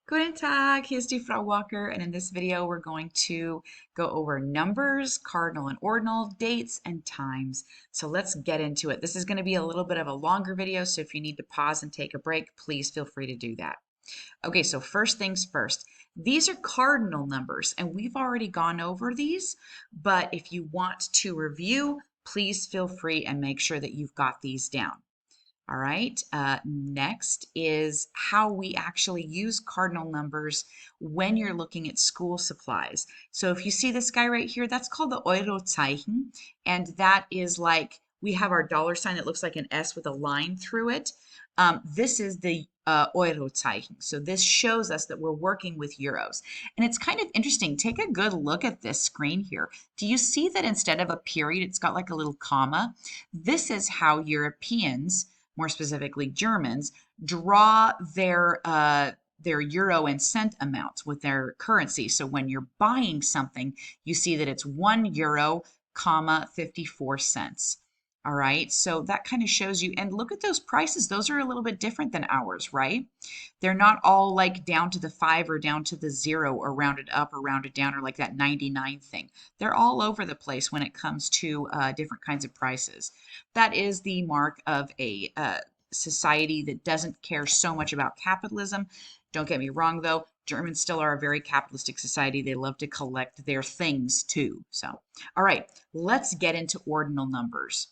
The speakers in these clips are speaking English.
Guten Tag, here's die Frau Walker, and in this video we're going to go over numbers, cardinal and ordinal, dates, and times. So let's get into it. This is going to be a little bit of a longer video, so if you need to pause and take a break, please feel free to do that. Okay, so first things first. These are cardinal numbers, and we've already gone over these, but if you want to review, please feel free and make sure that you've got these down. All right, next is how we actually use cardinal numbers when you're looking at school supplies. So if you see this guy right here, that's called the Eurozeichen, and that is like we have our dollar sign that looks like an S with a line through it. This is the Eurozeichen. So this shows us that we're working with euros. And it's kind of interesting. Take a good look at this screen here. Do you see that instead of a period, it's got like a little comma? This is how Europeans, more specifically Germans, draw their euro and cent amounts with their currency. So when you're buying something, you see that it's 1 euro, comma 54 cents. All right, so that kind of shows you, and look at those prices. Those are a little bit different than ours, right? They're not all like down to the 5 or down to the 0 or rounded up or rounded down or like that 99 thing. They're all over the place when it comes to different kinds of prices. That is the mark of a society that doesn't care so much about capitalism. Don't get me wrong, though. Germans still are a very capitalistic society. They love to collect their things too. So, all right, let's get into ordinal numbers.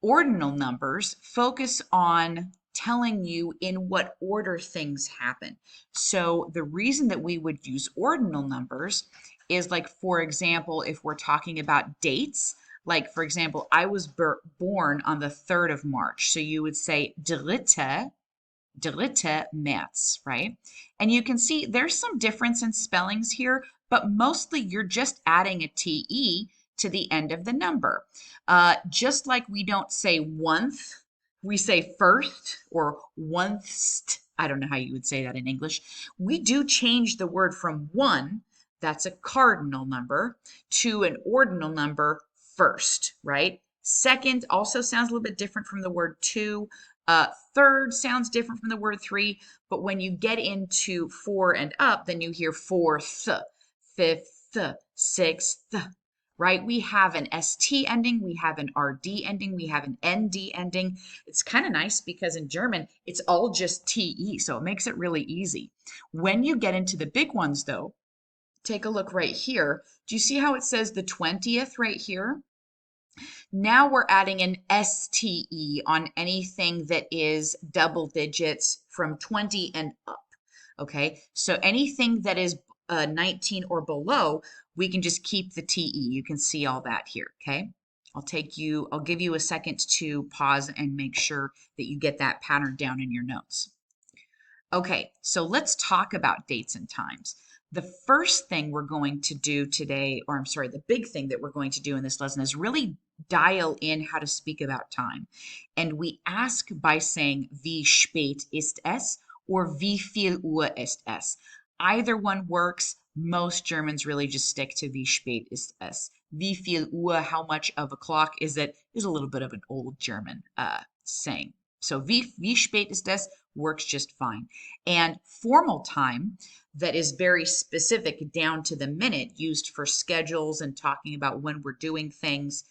Ordinal numbers focus on telling you in what order things happen. So the reason that we would use ordinal numbers is, like, for example, if we're talking about dates, like for example, I was born on the 3rd of March. So you would say dritte März, right? And you can see there's some difference in spellings here, but mostly you're just adding a TE to the end of the number. Just like we don't say oneth, we say first or onest. I don't know how you would say that in English. We do change the word from one, that's a cardinal number, to an ordinal number first, right? Second also sounds a little bit different from the word two. Third sounds different from the word three, but when you get into 4 and up, then you hear fourth, fifth, sixth, right? We have an ST ending, we have an RD ending, we have an ND ending. It's kind of nice because in German, it's all just TE, so it makes it really easy. When you get into the big ones, though, take a look right here. Do you see how it says the 20th right here? Now we're adding an STE on anything that is double digits from 20 and up. Okay, so anything that is 19 or below, we can just keep the TE. You can see all that here, okay? I'll give you a second to pause and make sure that you get that pattern down in your notes. Okay, so let's talk about dates and times. The first thing we're going to do today, or I'm sorry, the big thing that we're going to do in this lesson is really dial in how to speak about time. And we ask by saying wie spät ist es or wie viel Uhr ist es. Either one works. Most Germans really just stick to wie spät ist es. Wie viel Uhr, how much of a clock is it, is a little bit of an old German saying. So wie spät ist es works just fine. And formal time that is very specific down to the minute, used for schedules and talking about when we're doing things,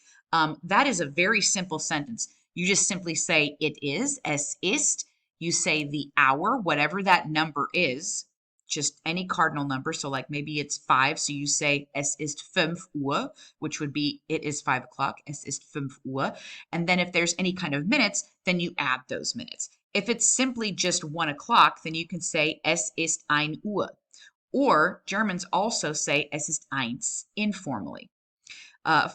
that is a very simple sentence. You just simply say it is, es ist. You say the hour, whatever that number is, just any cardinal number. So like maybe it's 5, so you say es ist 5 Uhr, which would be it is 5 o'clock, es ist 5 Uhr. And then if there's any kind of minutes, then you add those minutes. If it's simply just 1 o'clock, then you can say es ist 1 Uhr. Or Germans also say es ist eins informally.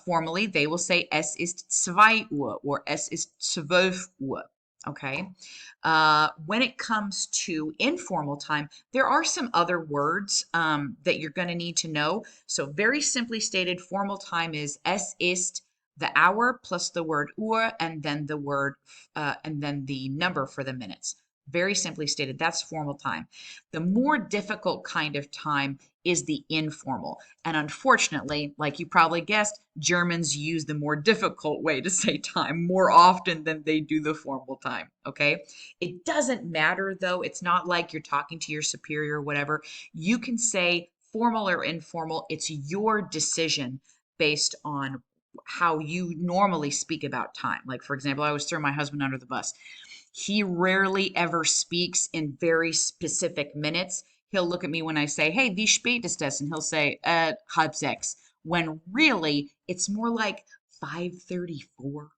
Formally, they will say es ist 2 Uhr or es ist 12 Uhr. Okay. When it comes to informal time, there are some other words that you're going to need to know. So very simply stated, formal time is es ist, the hour plus the word Uhr, and then the word and then the number for the minutes. Very simply stated, that's formal time. The more difficult kind of time is the informal. And unfortunately, like you probably guessed, Germans use the more difficult way to say time more often than they do the formal time. Okay. It doesn't matter though. It's not like you're talking to your superior or whatever. You can say formal or informal. It's your decision based on how you normally speak about time. Like, for example, I always throw my husband under the bus. He rarely ever speaks in very specific minutes. He'll look at me when I say, hey, wie spät ist es? And he'll say, 6:30, when really it's more like 5:34.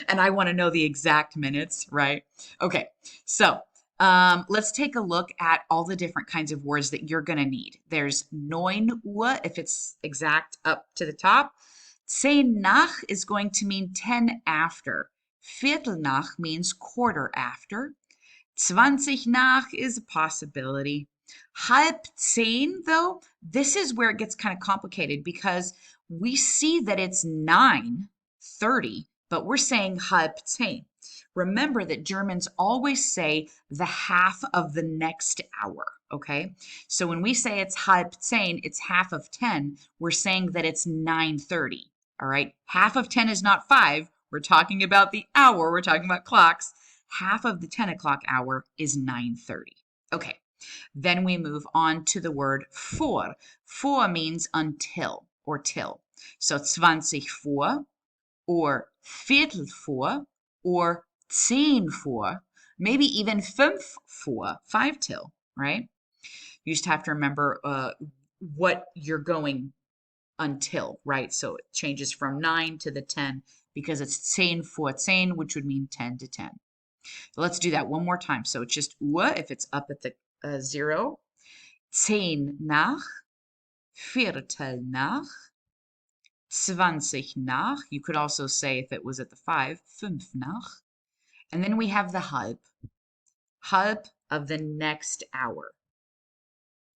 And I want to know the exact minutes, right? Okay, so let's take a look at all the different kinds of words that you're going to need. There's 9 Uhr, if it's exact up to the top. 10 nach is going to mean 10 after. Viertel nach means quarter after. 20 nach is a possibility. 9:30, though, this is where it gets kind of complicated because we see that it's 9:30, but we're saying 9:30. Remember that Germans always say the half of the next hour, okay? So when we say it's 9:30, it's half of 10, we're saying that it's 9:30, all right? Half of 10 is not 5. We're talking about the hour. We're talking about clocks. Half of the 10 o'clock hour is 9:30. Okay, then we move on to the word vor. Vor means until or till. So 20 vor or Viertel vor or 10 vor, maybe even 5 vor, 5 till, right? You just have to remember what you're going until, right? So it changes from 9 to the 10 because it's 10 vor 10, which would mean 10 to 10. So let's do that one more time. So it's just Uhr if it's up at the 0. 10 nach, Viertel nach, 20 nach. You could also say if it was at the 5, 5 nach. And then we have the halb. Halb of the next hour.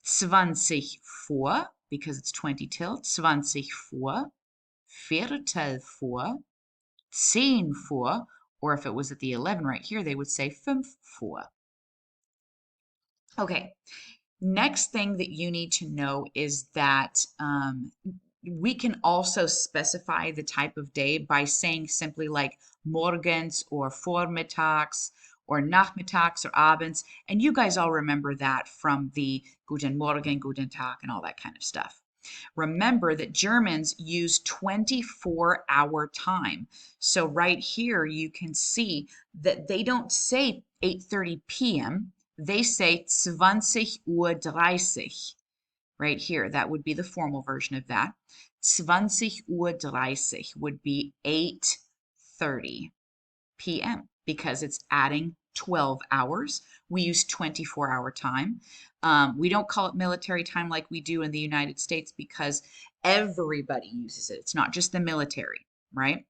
20 vor, because it's 20 till. 20 vor, Viertel vor, 10 vor, or if it was at the 11 right here, they would say 5 vor. Okay, next thing that you need to know is that we can also specify the type of day by saying simply like morgens or vormittags or nachmittags or abends. And you guys all remember that from the Guten Morgen, Guten Tag, and all that kind of stuff. Remember that Germans use 24-hour time. So right here you can see that they don't say 8:30 p.m. They say 20:30. Right here, that would be the formal version of that. 20:30 would be 8:30 p.m. because it's adding 12 hours. We use 24-hour time. We don't call it military time like we do in the United States because everybody uses it. It's not just the military, right?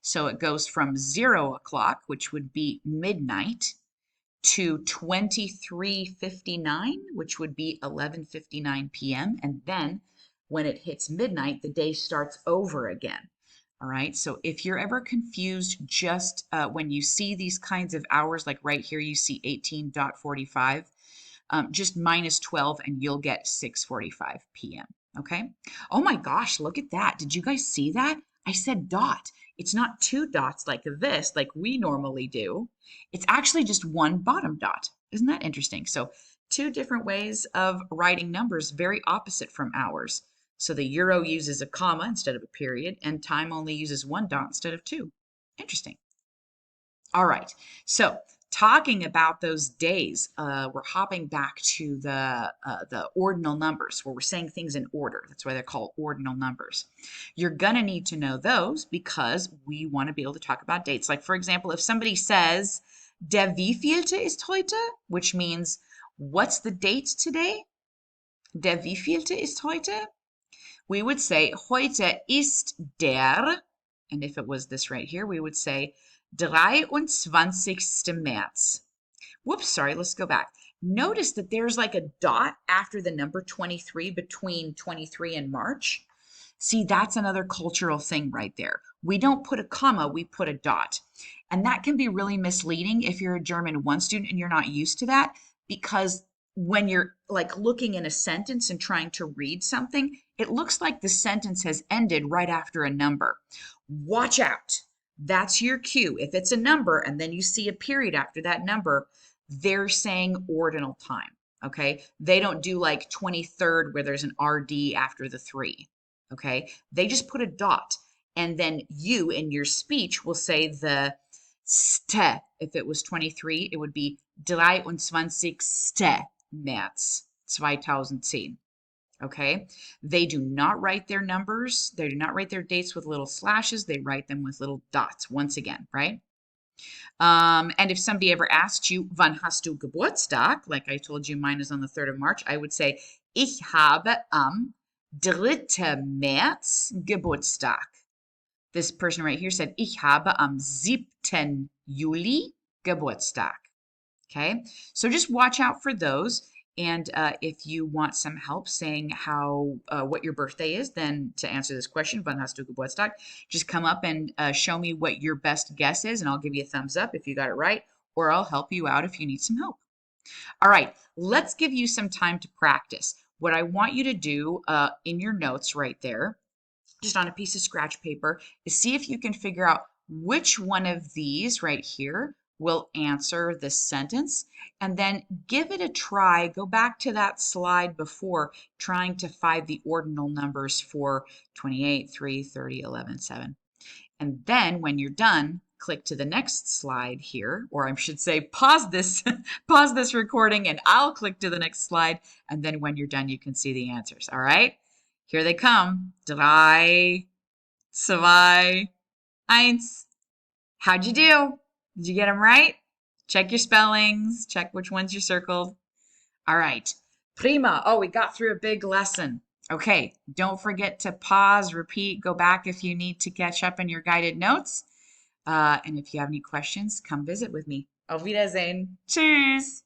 So it goes from 0 o'clock, which would be midnight, to 23:59, which would be 11:59 p.m. And then when it hits midnight, the day starts over again. All right, so if you're ever confused just when you see these kinds of hours, like right here, you see 18:45, just minus 12 and you'll get 6:45 p.m. Okay. Oh my gosh, look at that. Did you guys see that? I said dot. It's not 2 dots like this, like we normally do. It's actually just one bottom dot. Isn't that interesting? So 2 different ways of writing numbers, very opposite from ours. So the euro uses a comma instead of a period, and time only uses 1 dot instead of 2. Interesting. All right. So talking about those days, we're hopping back to the ordinal numbers where we're saying things in order. That's why they're called ordinal numbers. You're going to need to know those because we want to be able to talk about dates. Like, for example, if somebody says, Der wievielte ist heute? Which means, what's the date today? Der wievielte ist heute? We would say, heute ist der, and if it was this right here, we would say, 23. März. Whoops, sorry, let's go back. Notice that there's like a dot after the number 23 between 23 and March. See, that's another cultural thing right there. We don't put a comma, we put a dot. And that can be really misleading if you're a German 1 student and you're not used to that, because when you're like looking in a sentence and trying to read something, it looks like the sentence has ended right after a number. Watch out. That's your cue. If it's a number and then you see a period after that number, they're saying ordinal time. Okay. They don't do like 23rd where there's an RD after the 3. Okay. They just put a dot. And then you in your speech will say the ste. If it was 23, it would be 23. März 2010. Okay. They do not write their numbers. They do not write their dates with little slashes. They write them with little dots once again, right? And if somebody ever asked you, wann hast du Geburtstag? Like I told you, mine is on the 3rd of March. I would say, ich habe am 3. März Geburtstag. This person right here said, ich habe am 7. Juli Geburtstag. Okay, so just watch out for those. And if you want some help saying how what your birthday is, then to answer this question, wann hast du Geburtstag, just come up and show me what your best guess is, and I'll give you a thumbs up if you got it right, or I'll help you out if you need some help. All right, let's give you some time to practice. What I want you to do in your notes right there, just on a piece of scratch paper, is see if you can figure out which one of these right here will answer this sentence, and then give it a try. Go back to that slide before trying to find the ordinal numbers for 28, 3, 30, 11, 7. And then when you're done, click to the next slide here, or I should say pause this, pause this recording, and I'll click to the next slide. And then when you're done, you can see the answers. All right, here they come. 3, 2, 1. How'd you do? Did you get them right? Check your spellings, check which ones you circled. All right, prima. Oh, we got through a big lesson. Okay, don't forget to pause, repeat, go back if you need to catch up in your guided notes. And if you have any questions, come visit with me. Auf Wiedersehen. Tschüss.